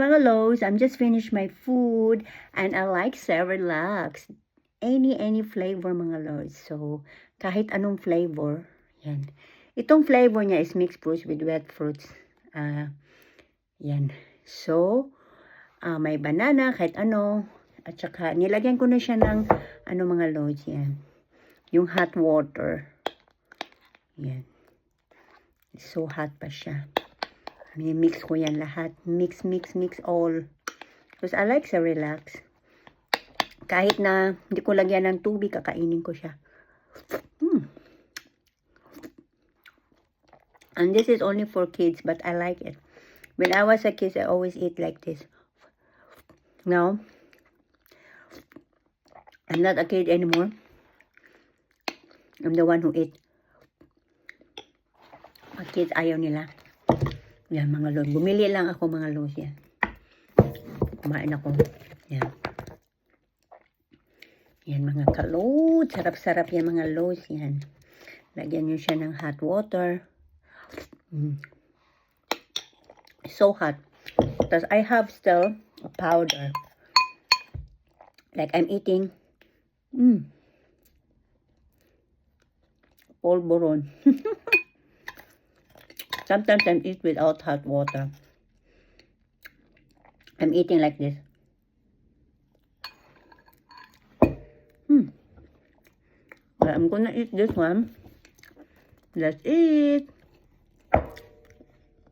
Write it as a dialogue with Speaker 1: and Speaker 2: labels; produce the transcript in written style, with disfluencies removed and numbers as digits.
Speaker 1: mga lows, I'm just finished my food and I like Cerelac. Any flavor mga lows. So, kahit anong flavor, yan. Itong flavor niya is mixed fruits with wet fruits. Yan. So, may banana, kahit ano. At saka, nilagyan ko na siya ng, mga loads, yan. Yung hot water. Yan. So hot pa siya. Mix ko yan lahat. Mix all. Because I like Cerelac. Kahit na hindi ko lagyan ng tubig, kakainin ko siya. And this is only for kids, but I like it. When I was a kid, I always eat like this. Now, I'm not a kid anymore. I'm the one who eat. Mga kids, ayaw nila. Yan, mga load. Bumili lang ako mga load yan. Kumain ako. Yan. Yan, mga kalod. Sarap-sarap yan, mga loads. Yan. Lagyan nyo siya ng hot water. So hot. Because I have still a powder. Like I'm eating. Polvoron. Sometimes I eat without hot water. I'm eating like this. I'm gonna eat this one. That's it.